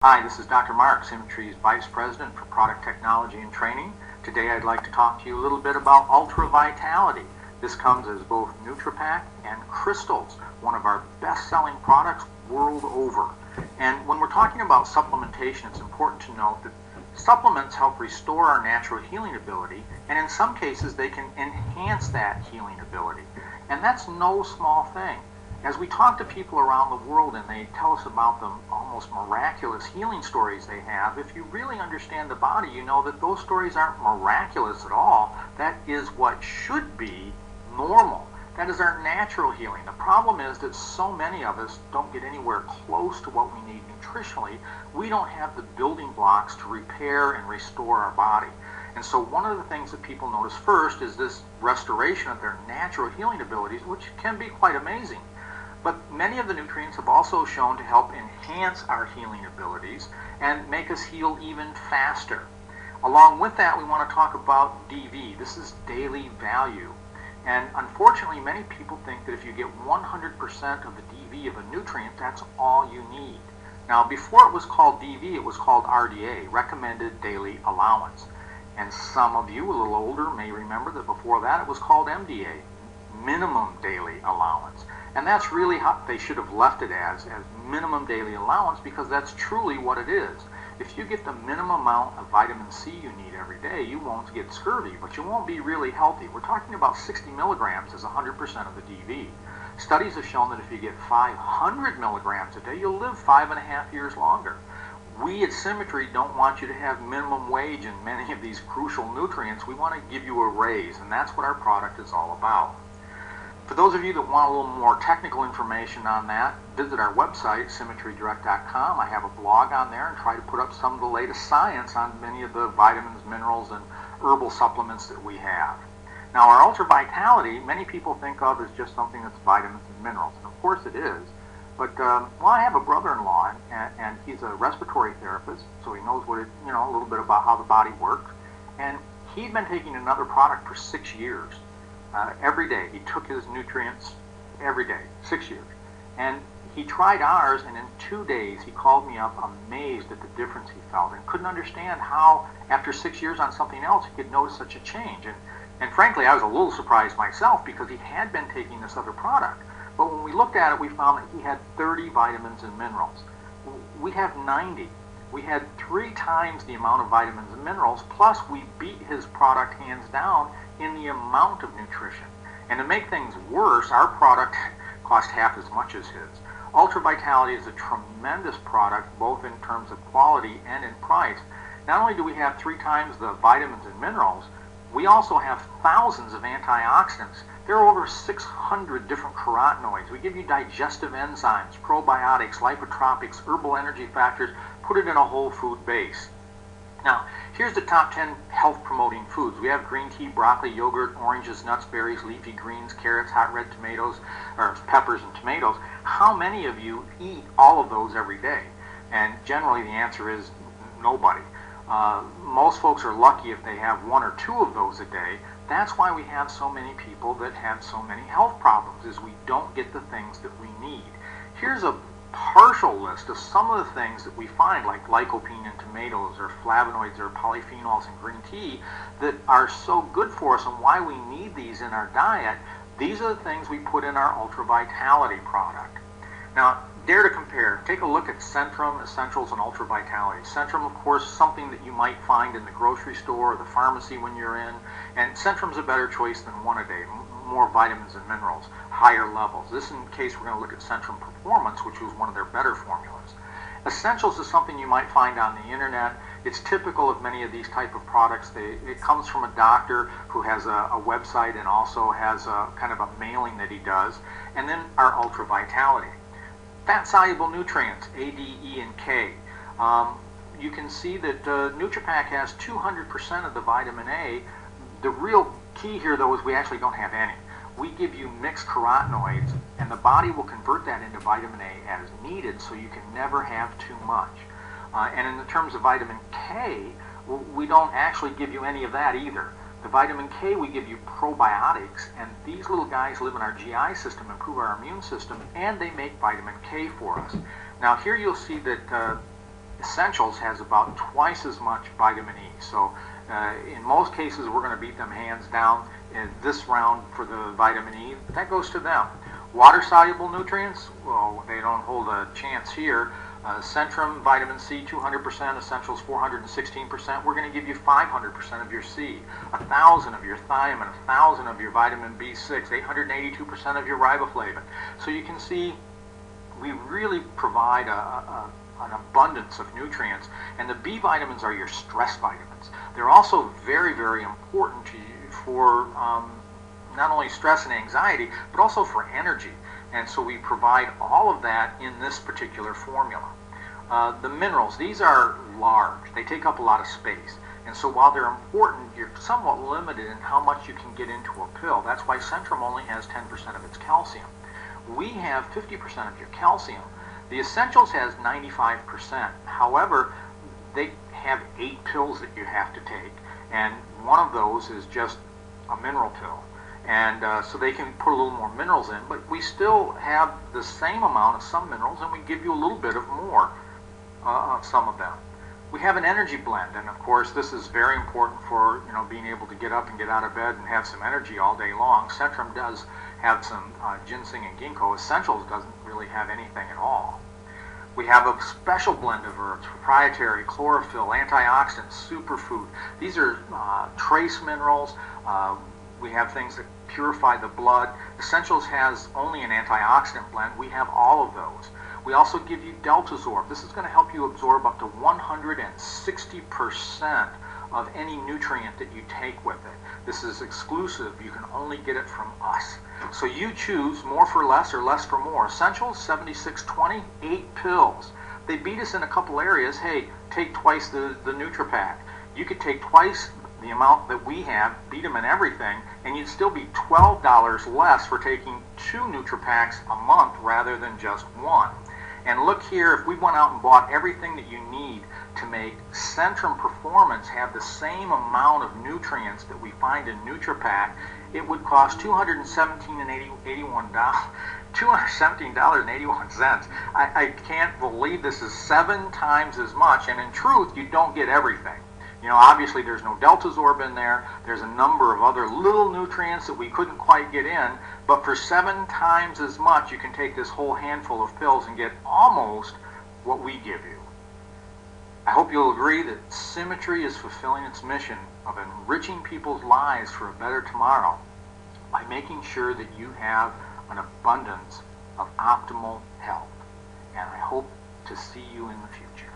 Hi, this is Dr. Mark, Symmetry's Vice President for Product Technology and Training. Today I'd like to talk to you a little bit about Ultra Vitality. This comes as both NutriPack and crystals, one of our best-selling products world over. And when we're talking about supplementation, it's important to note that supplements help restore our natural healing ability, and in some cases they can enhance that healing ability. And that's no small thing. As we talk to people around the world and they tell us about the almost miraculous healing stories they have, if you really understand the body, you know that those stories aren't miraculous at all. That is what should be normal. That is our natural healing. The problem is that so many of us don't get anywhere close to what we need nutritionally. We don't have the building blocks to repair and restore our body. And so one of the things that people notice first is this restoration of their natural healing abilities, which can be quite amazing. But many of the nutrients have also shown to help enhance our healing abilities and make us heal even faster. Along with that, we want to talk about DV. This is daily value. And unfortunately, many people think that if you get 100% of the DV of a nutrient, that's all you need. Now, before it was called DV, it was called RDA, Recommended Daily Allowance. And some of you, a little older, may remember that before that it was called MDA, Minimum Daily Allowance. And that's really how they should have left it as minimum daily allowance, because that's truly what it is. If you get the minimum amount of vitamin C you need every day, you won't get scurvy, but you won't be really healthy. We're talking about 60 milligrams as 100% of the DV. Studies have shown that if you get 500 milligrams a day, you'll live 5.5 years longer. We at Symmetry don't want you to have minimum wage in many of these crucial nutrients. We want to give you a raise, and that's what our product is all about. For those of you that want a little more technical information on that, visit our website, symmetrydirect.com. I have a blog on there and try to put up some of the latest science on many of the vitamins, minerals, and herbal supplements that we have. Now, our Ultra Vitality, many people think of as just something that's vitamins and minerals, and of course it is. But, I have a brother-in-law, and he's a respiratory therapist, so he knows what a little bit about how the body works. And he'd been taking another product for 6 years. Every day. He took his nutrients every day, 6 years. And he tried ours, and in 2 days he called me up amazed at the difference he felt and couldn't understand how, after 6 years on something else, he could notice such a change. And frankly, I was a little surprised myself because he had been taking this other product. But when we looked at it, we found that he had 30 vitamins and minerals. We have 90. We had 3 times the amount of vitamins and minerals, plus we beat his product hands down in the amount of nutrition. And to make things worse, our product cost half as much as his. Ultra Vitality is a tremendous product, both in terms of quality and in price. Not only do we have 3 times the vitamins and minerals, we also have thousands of antioxidants. There are over 600 different carotenoids. We give you digestive enzymes, probiotics, lipotropics, herbal energy factors, put it in a whole food base. Now, here's the top 10 health-promoting foods. We have green tea, broccoli, yogurt, oranges, nuts, berries, leafy greens, carrots, hot red tomatoes, or peppers and tomatoes. How many of you eat all of those every day? And generally the answer is nobody. Most folks are lucky if they have 1 or 2 of those a day. That's why we have so many people that have so many health problems, is we don't get the things that we need. Here's a partial list of some of the things that we find, like lycopene in tomatoes or flavonoids or polyphenols in green tea, that are so good for us and why we need these in our diet. These are the things we put in our Ultra Vitality product. Now, dare to compare. Take a look at Centrum, Essentials, and Ultra Vitality. Centrum, of course, something that you might find in the grocery store or the pharmacy when you're in, and Centrum's a better choice than 1 a day. More vitamins and minerals, higher levels. This in case we're going to look at Centrum Performance, which was one of their better formulas. Essentials is something you might find on the internet. It's typical of many of these type of products. It comes from a doctor who has a website and also has a kind of a mailing that he does. And then our Ultra Vitality. Fat-soluble nutrients, A, D, E, and K. You can see that NutriPack has 200% of the vitamin A. The real key here, though, is we actually don't have any. We give you mixed carotenoids, and the body will convert that into vitamin A as needed, so you can never have too much. And in the terms of vitamin K, we don't actually give you any of that either. The vitamin K, we give you probiotics, and these little guys live in our GI system, improve our immune system, and they make vitamin K for us. Now here you'll see that Essentials has about twice as much vitamin E. So in most cases, we're going to beat them hands down in this round for the vitamin E. That goes to them. Water-soluble nutrients, well, they don't hold a chance here. Centrum, vitamin C, 200%, Essentials, 416%. We're going to give you 500% of your C, 1,000 of your thiamine, 1,000 of your vitamin B6, 882% of your riboflavin. So you can see we really provide an abundance of nutrients, and the B vitamins are your stress vitamins. They're also very, very important to you for not only stress and anxiety, but also for energy. And so we provide all of that in this particular formula. The minerals, these are large. They take up a lot of space. And so while they're important, you're somewhat limited in how much you can get into a pill. That's why Centrum only has 10% of its calcium. We have 50% of your calcium. The Essentials has 95%. However, they have 8 pills that you have to take, and one of those is just a mineral pill. And so they can put a little more minerals in, but we still have the same amount of some minerals, and we give you a little bit of more of some of them. We have an energy blend, and of course this is very important for being able to get up and get out of bed and have some energy all day long. Centrum does have some ginseng and ginkgo. Essentials doesn't really have anything at all. We have a special blend of herbs, proprietary, chlorophyll, antioxidants, superfood. These are trace minerals. We have things that purify the blood. Essentials has only an antioxidant blend. We have all of those. We also give you Deltazorb. This is going to help you absorb up to 160% of any nutrient that you take with it. This is exclusive. You can only get it from us. So you choose more for less or less for more. Essentials, 7620, 8 pills. They beat us in a couple areas. Hey, take twice the NutriPack. You could take twice the amount that we have, beat them in everything, and you'd still be $12 less for taking 2 NutriPacks a month rather than just one. And look here, if we went out and bought everything that you need to make Centrum Performance have the same amount of nutrients that we find in NutriPack, it would cost $217.81. I can't believe this is 7 times as much, and in truth, you don't get everything. Obviously there's no Deltazorb in there. There's a number of other little nutrients that we couldn't quite get in, but for 7 times as much, you can take this whole handful of pills and get almost what we give you. I hope you'll agree that Symmetry is fulfilling its mission of enriching people's lives for a better tomorrow by making sure that you have an abundance of optimal health. And I hope to see you in the future.